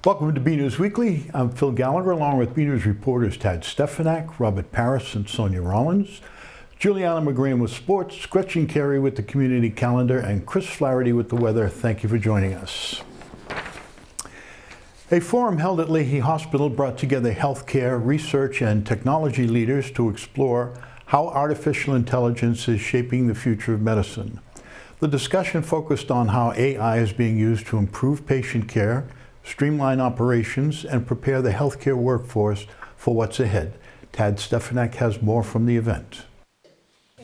Welcome to BNEWS Weekly. I'm Phil Gallagher, along with BNEWS reporters Tad Stefanak, Robert Paris, and Sonia Rollins. Juliana McGrane with sports, Gretchen Carey with the community calendar, and Chris Flaherty with the weather. Thank you for joining us. A forum held at Leahy Hospital brought together healthcare, research, and technology leaders to explore how artificial intelligence is shaping the future of medicine. The discussion focused on how AI is being used to improve patient care, streamline operations, and prepare the healthcare workforce for what's ahead. Tad Stefanak has more from the event.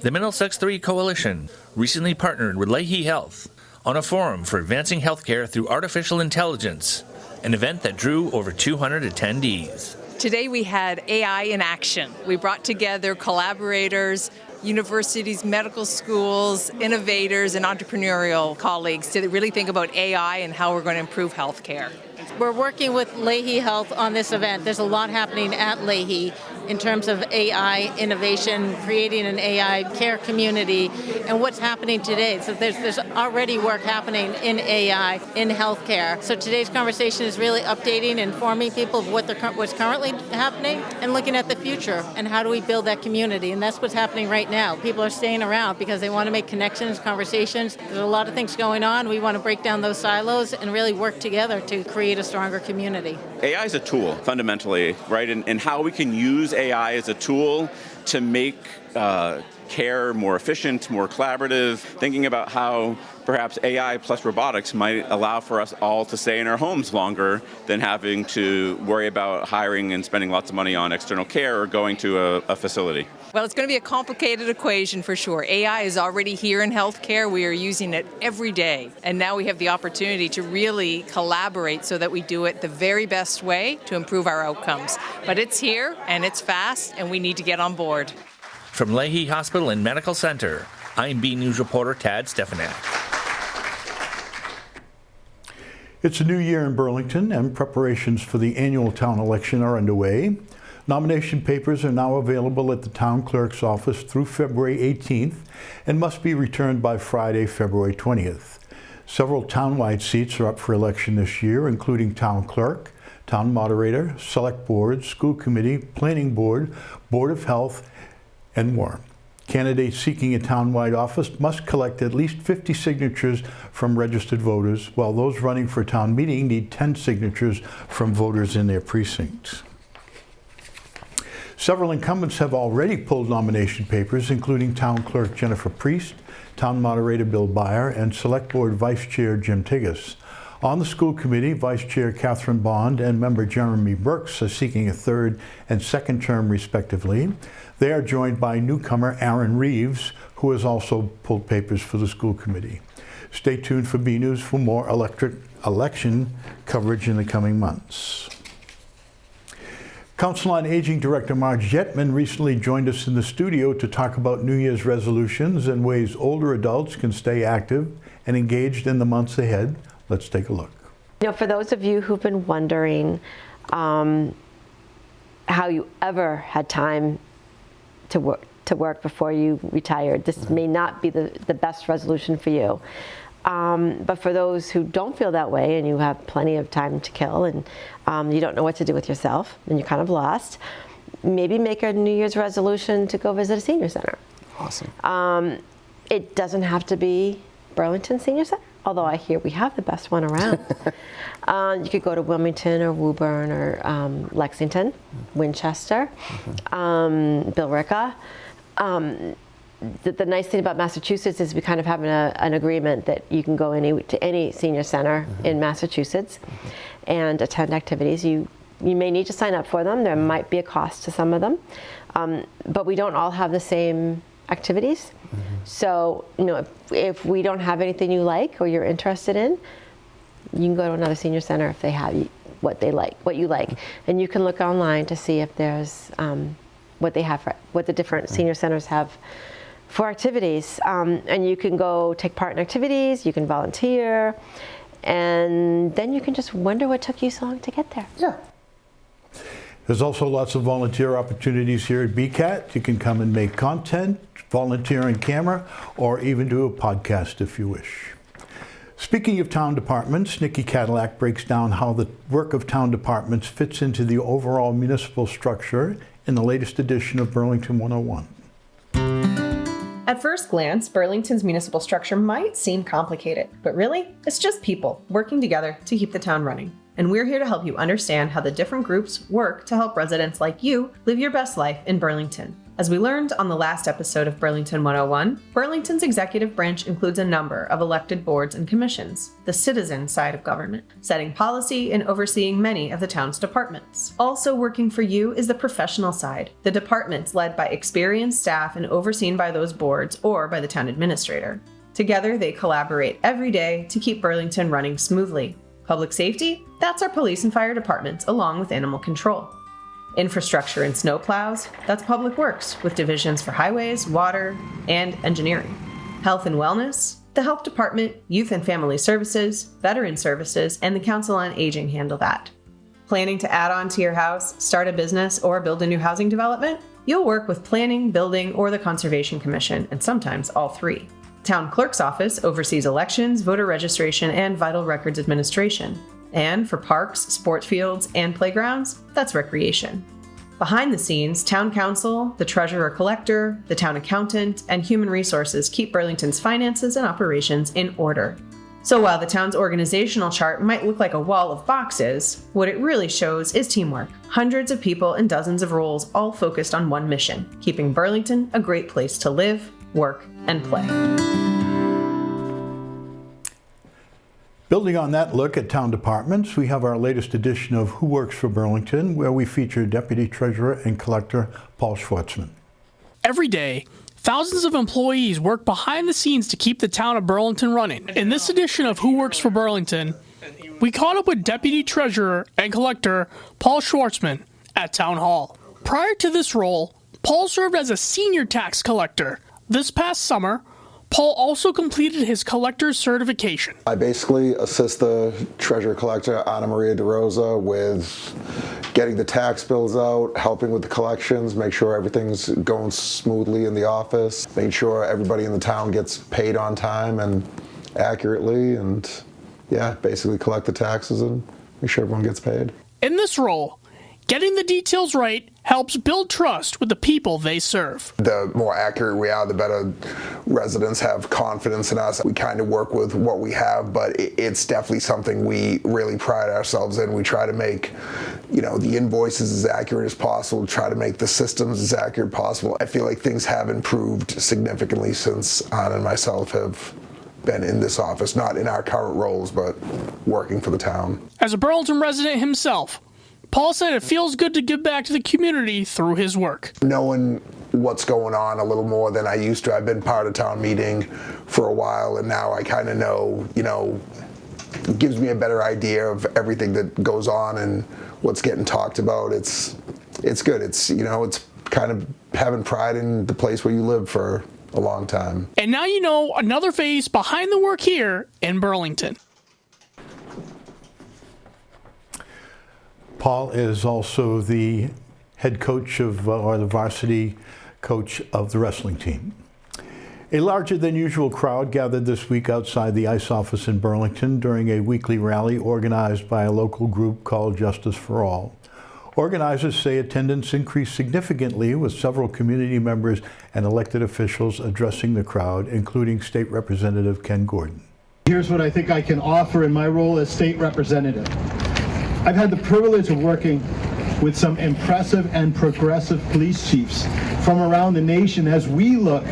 The Middlesex 3 Coalition recently partnered with Leahy Health on a forum for advancing healthcare through artificial intelligence, an event that drew over 200 attendees. Today we had AI in action. We brought together collaborators, universities, medical schools, innovators, and entrepreneurial colleagues to really think about AI and how we're going to improve healthcare. We're working with Leahy Health on this event. There's a lot happening at Leahy in terms of AI innovation, creating an AI care community, and what's happening today. So there's already work happening in AI in healthcare. So today's conversation is really updating, informing people of what's currently happening, and looking at the future and how do we build that community. And that's what's happening right now. People are staying around because they want to make connections, conversations. There's a lot of things going on. We want to break down those silos and really work together to create a stronger community. AI is a tool, fundamentally, right? And how we can use AI as a tool to make care more efficient, more collaborative, thinking about how perhaps AI plus robotics might allow for us all to stay in our homes longer than having to worry about hiring and spending lots of money on external care or going to a facility. Well, it's going to be a complicated equation for sure. AI is already here in healthcare. We are using it every day. And now we have the opportunity to really collaborate so that we do it the very best way to improve our outcomes. But it's here and it's fast and we need to get on board. From Leahy Hospital and Medical Center, I'm BNews reporter Tad Stefanak. It's a new year in Burlington, and preparations for the annual town election are underway. Nomination papers are now available at the town clerk's office through February 18th and must be returned by Friday, February 20th. Several townwide seats are up for election this year, including town clerk, town moderator, select board, school committee, planning board, board of health, and more. Candidates seeking a townwide office must collect at least 50 signatures from registered voters, while those running for town meeting need 10 signatures from voters in their precincts. Several incumbents have already pulled nomination papers, including town clerk Jennifer Priest, town moderator Bill Byer, and select board vice chair Jim Tigas. On the school committee, Vice Chair Catherine Bond and member Jeremy Burks are seeking a third and second term respectively. They are joined by newcomer Aaron Reeves, who has also pulled papers for the school committee. Stay tuned for BNews for more election coverage in the coming months. Council on Aging Director Marge Yetman recently joined us in the studio to talk about New Year's resolutions and ways older adults can stay active and engaged in the months ahead. Let's take a look. You know, for those of you who've been wondering how you ever had time to work before you retired, this may not be the best resolution for you. But for those who don't feel that way and you have plenty of time to kill and you don't know what to do with yourself and you're kind of lost, maybe make a New Year's resolution to go visit a senior center. Awesome. It doesn't have to be Burlington Senior Center, although I hear we have the best one around. You could go to Wilmington or Woburn or Lexington, Winchester, Billerica. The nice thing about Massachusetts is we kind of have an agreement that you can go to any senior center in Massachusetts and attend activities. You may need to sign up for them. There might be a cost to some of them, but we don't all have the same activities. So, you know, if we don't have anything you like or you're interested in, you can go to another senior center if they have what you like, and you can look online to see if there's what the different senior centers have for activities, and you can go take part in activities. You can volunteer, and then you can just wonder what took you so long to get there. Yeah. There's also lots of volunteer opportunities here at BCAT. You can come and make content, volunteer on camera, or even do a podcast if you wish. Speaking of town departments, Nikki Cadillac breaks down how the work of town departments fits into the overall municipal structure in the latest edition of Burlington 101. At first glance, Burlington's municipal structure might seem complicated, but really, it's just people working together to keep the town running. And we're here to help you understand how the different groups work to help residents like you live your best life in Burlington. As we learned on the last episode of Burlington 101, Burlington's executive branch includes a number of elected boards and commissions, the citizen side of government, setting policy and overseeing many of the town's departments. Also working for you is the professional side, the departments led by experienced staff and overseen by those boards or by the town administrator. Together, they collaborate every day to keep Burlington running smoothly. Public safety? That's our police and fire departments, along with animal control. Infrastructure and snowplows, that's Public Works, with divisions for highways, water, and engineering. Health and wellness, the health department, youth and family services, veteran services, and the Council on Aging handle that. Planning to add on to your house, start a business, or build a new housing development? You'll work with planning, building, or the Conservation Commission, and sometimes all three. Town Clerk's office oversees elections, voter registration, and vital records administration. And for parks, sports fields, and playgrounds, that's recreation. Behind the scenes, Town Council, the Treasurer-Collector, the Town Accountant, and Human Resources keep Burlington's finances and operations in order. So while the town's organizational chart might look like a wall of boxes, what it really shows is teamwork. Hundreds of people and dozens of roles all focused on one mission, keeping Burlington a great place to live, work, and play. Building on that look at town departments, we have our latest edition of Who Works for Burlington, where we feature Deputy Treasurer and Collector Paul Shvartsman. Every day, thousands of employees work behind the scenes to keep the town of Burlington running. In this edition of Who Works for Burlington, we caught up with Deputy Treasurer and Collector Paul Shvartsman at Town Hall. Prior to this role, Paul served as a senior tax collector. This past summer, Paul also completed his collector's certification. I basically assist the treasurer collector, Anna Maria DeRosa, with getting the tax bills out, helping with the collections, make sure everything's going smoothly in the office, make sure everybody in the town gets paid on time and accurately, and yeah, basically collect the taxes and make sure everyone gets paid. In this role, getting the details right helps build trust with the people they serve. The more accurate we are, the better residents have confidence in us. We kind of work with what we have, but it's definitely something we really pride ourselves in. We try to make, the invoices as accurate as possible, try to make the systems as accurate as possible. I feel like things have improved significantly since Anna and myself have been in this office, not in our current roles, but working for the town. As a Burlington resident himself, Paul said it feels good to give back to the community through his work. Knowing what's going on a little more than I used to. I've been part of town meeting for a while, and now I kind of know, it gives me a better idea of everything that goes on and what's getting talked about. It's good. It's kind of having pride in the place where you live for a long time. And now you know another face behind the work here in Burlington. Paul is also the head coach of, or the varsity coach of the wrestling team. A larger than usual crowd gathered this week outside the ICE office in Burlington during a weekly rally organized by a local group called Justice for All. Organizers say attendance increased significantly, with several community members and elected officials addressing the crowd, including State Representative Ken Gordon. Here's what I think I can offer in my role as state representative. I've had the privilege of working with some impressive and progressive police chiefs from around the nation as we look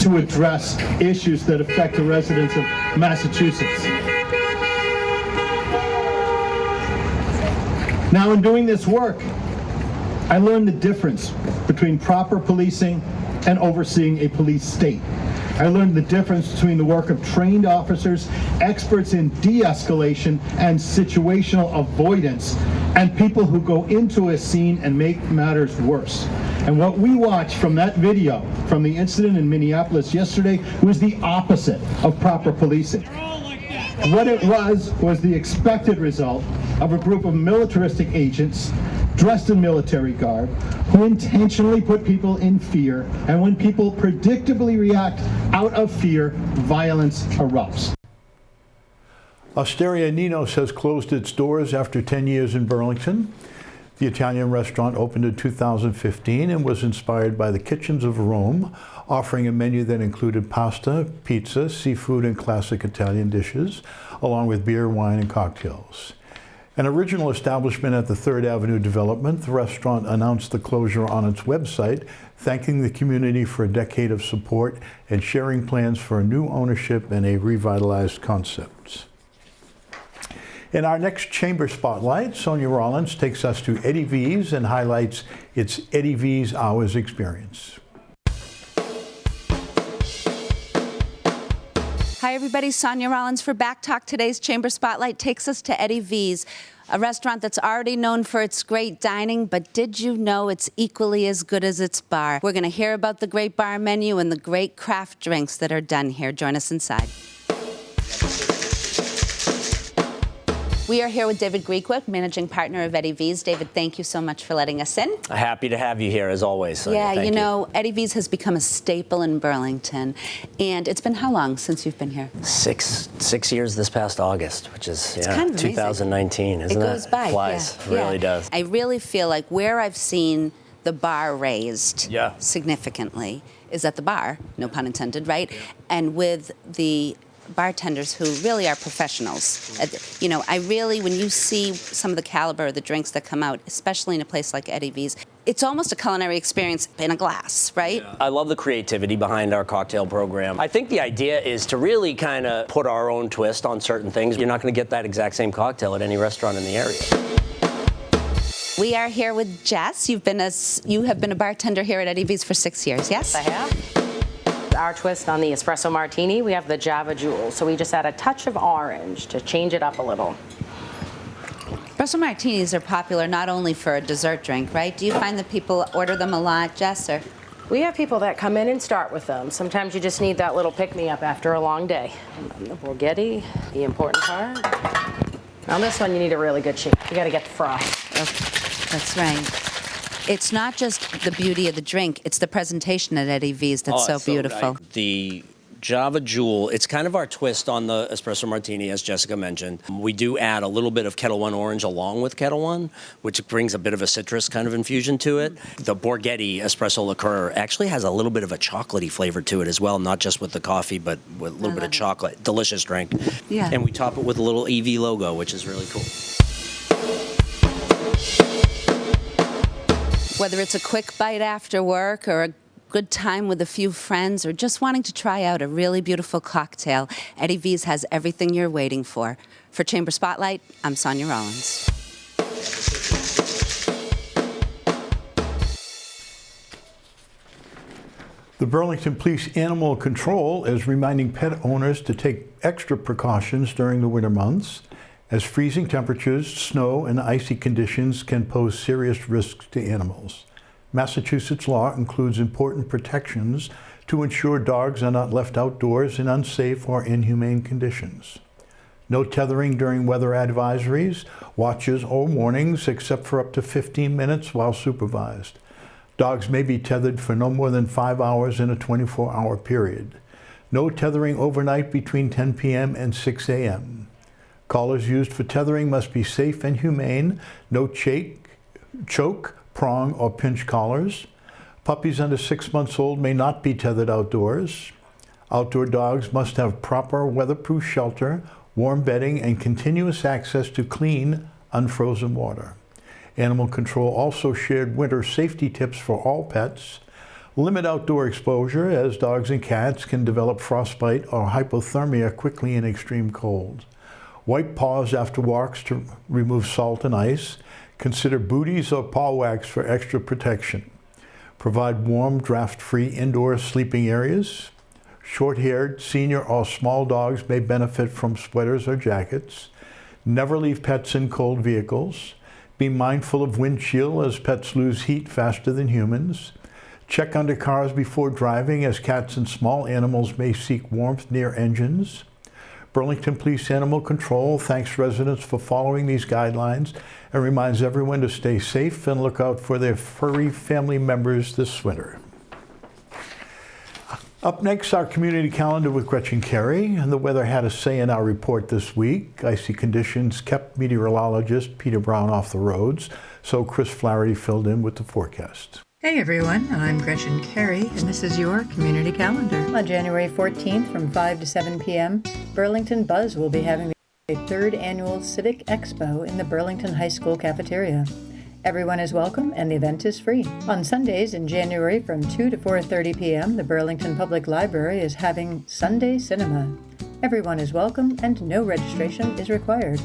to address issues that affect the residents of Massachusetts. Now, in doing this work, I learned the difference between proper policing and overseeing a police state. I learned the difference between the work of trained officers, experts in de-escalation and situational avoidance, and people who go into a scene and make matters worse. And what we watched from that video, from the incident in Minneapolis yesterday, was the opposite of proper policing. What it was the expected result of a group of militaristic agents dressed in military garb who intentionally put people in fear, and when people predictably react out of fear, violence erupts. Osteria Nino's has closed its doors after 10 years in Burlington. The Italian restaurant opened in 2015 and was inspired by the kitchens of Rome, offering a menu that included pasta, pizza, seafood, and classic Italian dishes, along with beer, wine, and cocktails. An original establishment at the 3rd Avenue development, the restaurant announced the closure on its website, thanking the community for a decade of support and sharing plans for a new ownership and a revitalized concept. In our next Chamber Spotlight, Sonia Rollins takes us to Eddie V's and highlights its Eddie V's Hours experience. Hi everybody, Sonia Rollins for Back Talk. Today's Chamber Spotlight takes us to Eddie V's, a restaurant that's already known for its great dining, but did you know it's equally as good as its bar? We're going to hear about the great bar menu and the great craft drinks that are done here. Join us inside. We are here with David Greekwood, managing partner of Eddie V's. David, thank you so much for letting us in. Happy to have you here, as always, Sonia. Yeah, Thank you know, Eddie V's has become a staple in Burlington. And it's been how long since you've been here? Six years this past August, which is kind of 2019, isn't it? It goes by. Flies. Yeah. It really does. I really feel like where I've seen the bar raised Yeah. significantly is at the bar, no pun intended, right? And with the bartenders who really are professionals. You know, I really, when you see some of the caliber of the drinks that come out, especially in a place like Eddie V's, it's almost a culinary experience in a glass, right? I love the creativity behind our cocktail program. I think the idea is to really kind of put our own twist on certain things. You're not going to get that exact same cocktail at any restaurant in the area. We are here with Jess. You have been a bartender here at Eddie V's for 6 years, yes? I have. Our twist on the espresso martini, we have the Java Jewel. So we just add a touch of orange to change it up a little. Espresso martinis are popular not only for a dessert drink, right? Do you find that people order them a lot, Jess? Or? We have people that come in and start with them. Sometimes you just need that little pick-me-up after a long day. And the Borghetti, the important part. On this one, you need a really good shake. You got to get the froth. Okay. That's right. It's not just the beauty of the drink, it's the presentation at Eddie V's that's so beautiful. The Java Jewel, it's kind of our twist on the espresso martini, as Jessica mentioned. We do add a little bit of Kettle One orange along with Kettle One, which brings a bit of a citrus kind of infusion to it. The Borghetti espresso liqueur actually has a little bit of a chocolatey flavor to it as well, not just with the coffee, but with a little bit of chocolate. Delicious drink. Yeah. And we top it with a little EV logo, which is really cool. Whether it's a quick bite after work or a good time with a few friends or just wanting to try out a really beautiful cocktail, Eddie V's has everything you're waiting for. For Chamber Spotlight, I'm Sonia Rollins. The Burlington Police Animal Control is reminding pet owners to take extra precautions during the winter months, as freezing temperatures, snow, and icy conditions can pose serious risks to animals. Massachusetts law includes important protections to ensure dogs are not left outdoors in unsafe or inhumane conditions. No tethering during weather advisories, watches, or warnings except for up to 15 minutes while supervised. Dogs may be tethered for no more than 5 hours in a 24-hour period. No tethering overnight between 10 p.m. and 6 a.m. Collars used for tethering must be safe and humane. No choke, prong, or pinch collars. Puppies under 6 months old may not be tethered outdoors. Outdoor dogs must have proper weatherproof shelter, warm bedding, and continuous access to clean, unfrozen water. Animal Control also shared winter safety tips for all pets. Limit outdoor exposure, as dogs and cats can develop frostbite or hypothermia quickly in extreme cold. Wipe paws after walks to remove salt and ice. Consider booties or paw wax for extra protection. Provide warm, draft-free indoor sleeping areas. Short-haired, senior, or small dogs may benefit from sweaters or jackets. Never leave pets in cold vehicles. Be mindful of windshield, as pets lose heat faster than humans. Check under cars before driving, as cats and small animals may seek warmth near engines. Burlington Police Animal Control thanks residents for following these guidelines and reminds everyone to stay safe and look out for their furry family members this winter. Up next, our community calendar with Gretchen Carey. And the weather had a say in our report this week. Icy conditions kept meteorologist Peter Brown off the roads, so Chris Flaherty filled in with the forecast. Hey everyone, I'm Gretchen Carey, and this is your community calendar. On January 14th from 5 to 7 p.m., Burlington Buzz will be having the 3rd annual Civic Expo in the Burlington High School cafeteria. Everyone is welcome and the event is free. On Sundays in January from 2 to 4:30 p.m., the Burlington Public Library is having Sunday Cinema. Everyone is welcome and no registration is required.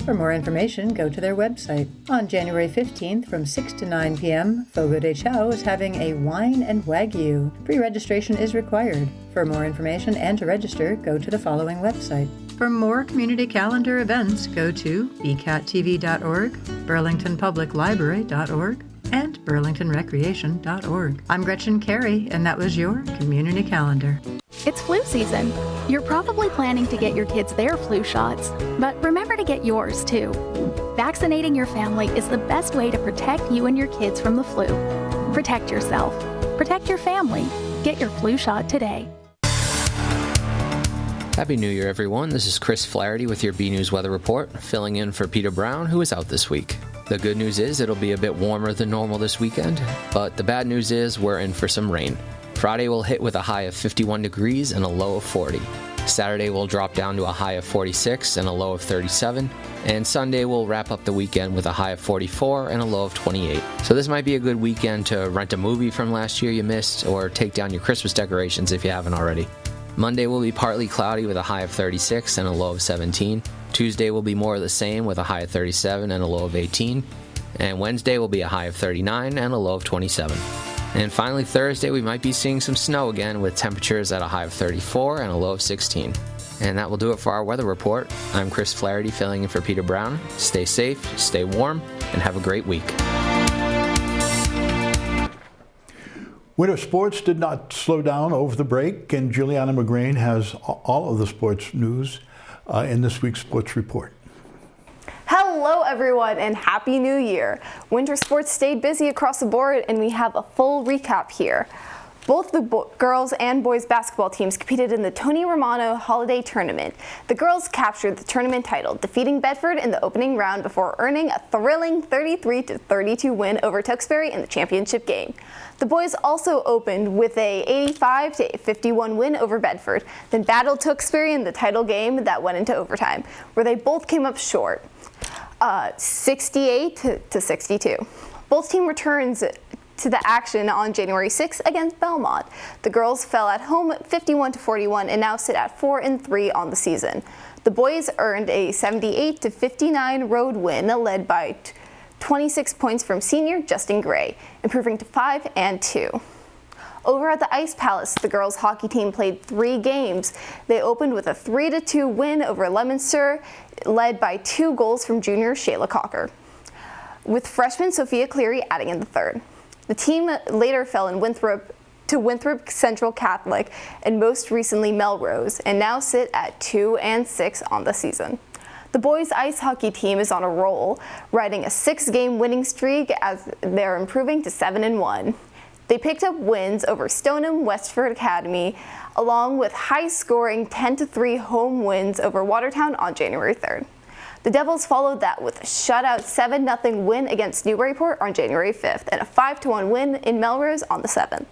For more information, go to their website. On January 15th from 6 to 9 p.m., Fogo de Chao is having a Wine and Wagyu. Pre-registration is required. For more information and to register, go to the following website. For more community calendar events, go to bcattv.org, burlingtonpubliclibrary.org, and burlingtonrecreation.org. I'm Gretchen Carey, and that was your community calendar. It's flu season. You're probably planning to get your kids their flu shots, but remember to get yours too. Vaccinating your family is the best way to protect you and your kids from the flu. Protect yourself. Protect your family. Get your flu shot today. Happy New Year, everyone. This is Chris Flaherty with your BNEWS weather report, filling in for Peter Brown, who is out this week. The good news is it'll be a bit warmer than normal this weekend, but the bad news is we're in for some rain. Friday will hit with a high of 51 degrees and a low of 40. Saturday will drop down to a high of 46 and a low of 37. And Sunday will wrap up the weekend with a high of 44 and a low of 28. So this might be a good weekend to rent a movie from last year you missed, or take down your Christmas decorations if you haven't already. Monday will be partly cloudy with a high of 36 and a low of 17. Tuesday will be more of the same with a high of 37 and a low of 18. And Wednesday will be a high of 39 and a low of 27. And finally, Thursday, we might be seeing some snow again with temperatures at a high of 34 and a low of 16. And that will do it for our weather report. I'm Chris Flaherty filling in for Peter Brown. Stay safe, stay warm, and have a great week. Winter sports did not slow down over the break, and Juliana McGrain has all of the sports news in this week's sports report. Hello everyone and Happy New Year! Winter sports stayed busy across the board and we have a full recap here. Both the girls and boys basketball teams competed in the Tony Romano Holiday Tournament. The girls captured the tournament title, defeating Bedford in the opening round before earning a thrilling 33-32 win over Tewksbury in the championship game. The boys also opened with a 85-51 win over Bedford, then battled Tewksbury in the title game that went into overtime, where they both came up short, 68-62. Both team returns to the action on January 6th against Belmont. The girls fell at home 51-41 and now sit at 4-3 on the season. The boys earned a 78-59 road win led by 26 points from senior Justin Gray, improving to 5-2. Over at the Ice Palace, the girls hockey team played 3 games. They opened with a 3-2 win over Leominster, led by 2 goals from junior Shayla Cocker, with freshman Sophia Cleary adding in the third. The team later fell in Winthrop Central Catholic and most recently Melrose, and now sit at 2-6 on the season. The boys ice hockey team is on a roll, riding a 6-game winning streak as they're improving to 7-1. They picked up wins over Stoneham Westford Academy, along with high-scoring 10-3 home wins over Watertown on January 3rd. The Devils followed that with a shutout 7-0 win against Newburyport on January 5th and a 5-1 win in Melrose on the 7th.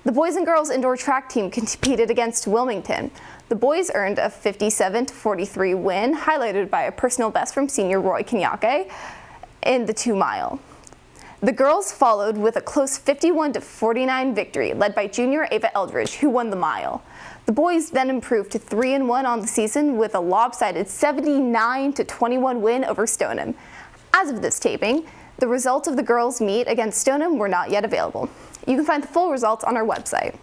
The boys and girls indoor track team competed against Wilmington. The boys earned a 57-43 win, highlighted by a personal best from senior Roy Kanyike in the 2-mile. The girls followed with a close 51-49 victory, led by junior Ava Eldridge, who won the mile. The boys then improved to 3-1 on the season with a lopsided 79-21 win over Stoneham. As of this taping, the results of the girls' meet against Stoneham were not yet available. You can find the full results on our website.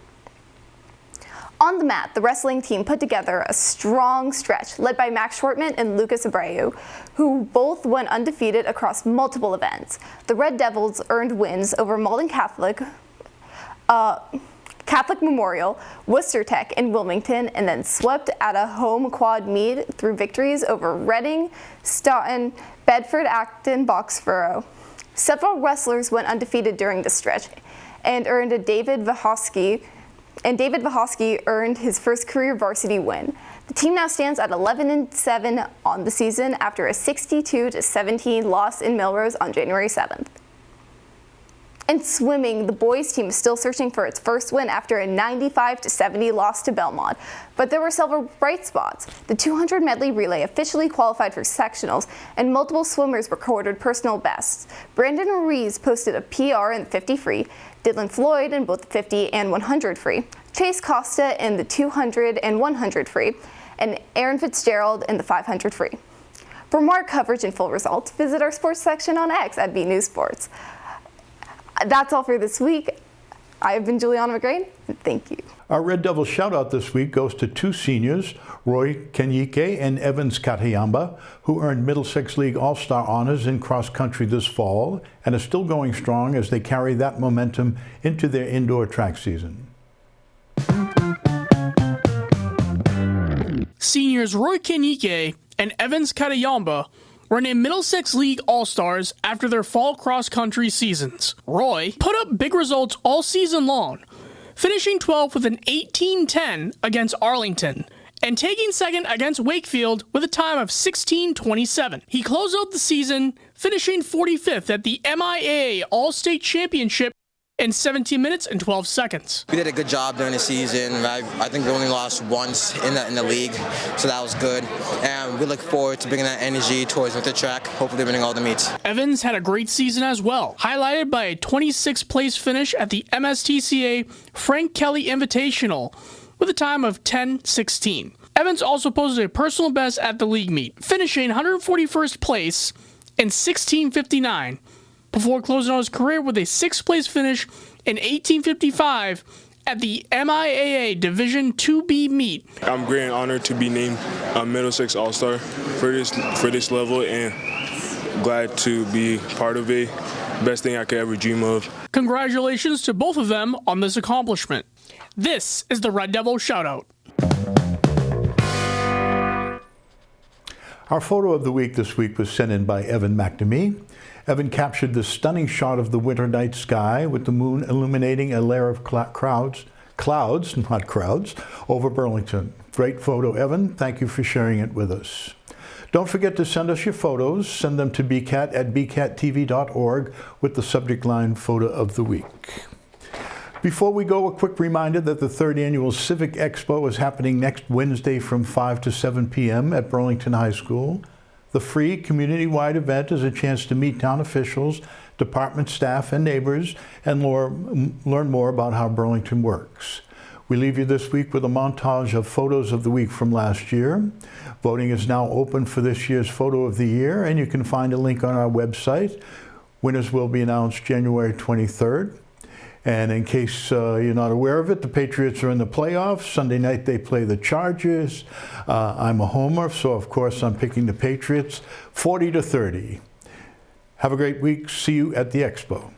On the mat, the wrestling team put together a strong stretch led by Max Shwartman and Lucas Abreu, who both went undefeated across multiple events. The Red Devils earned wins over Malden Catholic Memorial, Worcester Tech, and Wilmington, and then swept at a home quad meet through victories over Reading, Staunton, Bedford, Acton, Boxborough. Several wrestlers went undefeated during the stretch and earned a David Vahosky and David Vahosky earned his first career varsity win. The team now stands at 11-7 on the season after a 62-17 loss in Melrose on January 7th. In swimming, the boys team is still searching for its first win after a 95-70 loss to Belmont, but there were several bright spots. The 200 medley relay officially qualified for sectionals, and multiple swimmers recorded personal bests. Brandon Ruiz posted a PR in the 50 free, Dylan Floyd in both the 50 and 100 free, Chase Costa in the 200 and 100 free, and Aaron Fitzgerald in the 500 free. For more coverage and full results, visit our sports section on X at BNEWS Sports. That's all for this week. I've been Juliana McGrain, and thank you. Our Red Devil shout-out this week goes to two seniors, Roy Kanyike and Evans Katayomba, who earned Middlesex League All-Star honors in cross-country this fall and are still going strong as they carry that momentum into their indoor track season. Seniors Roy Kanyike and Evans Katayomba were named Middlesex League All-Stars after their fall cross-country seasons. Roy put up big results all season long, finishing 12th with an 18:10 against Arlington and taking second against Wakefield with a time of 16:27. He closed out the season finishing 45th at the MIAA All-State Championship in 17 minutes and 12 seconds. We did a good job during the season. I think we only lost once in the league, so that was good. And we look forward to bringing that energy towards the track, hopefully winning all the meets. Evans had a great season as well, highlighted by a 26th place finish at the MSTCA Frank Kelly Invitational with a time of 10:16. Evans also posted a personal best at the league meet, finishing 141st place in 16:59. Before closing out his career with a 6th place finish in 18:55 at the MIAA Division 2B meet. I'm great and honored to be named a Middlesex All-Star for this level, and glad to be part of it. Best thing I could ever dream of. Congratulations to both of them on this accomplishment. This is the Red Devil Shoutout. Our photo of the week this week was sent in by Evan McNamee. Evan captured the stunning shot of the winter night sky with the moon illuminating a layer of clouds, not crowds, over Burlington. Great photo, Evan. Thank you for sharing it with us. Don't forget to send us your photos. Send them to bcat@bcattv.org with the subject line Photo of the Week. Before we go, a quick reminder that the 3rd Annual Civic Expo is happening next Wednesday from 5 to 7 p.m. at Burlington High School. The free community-wide event is a chance to meet town officials, department staff, and neighbors and learn more about how Burlington works. We leave you this week with a montage of photos of the week from last year. Voting is now open for this year's Photo of the Year, and you can find a link on our website. Winners will be announced January 23rd. And in case you're not aware of it, the Patriots are in the playoffs. Sunday night they play the Chargers. I'm a homer, so of course I'm picking the Patriots 40-30. Have a great week. See you at the Expo.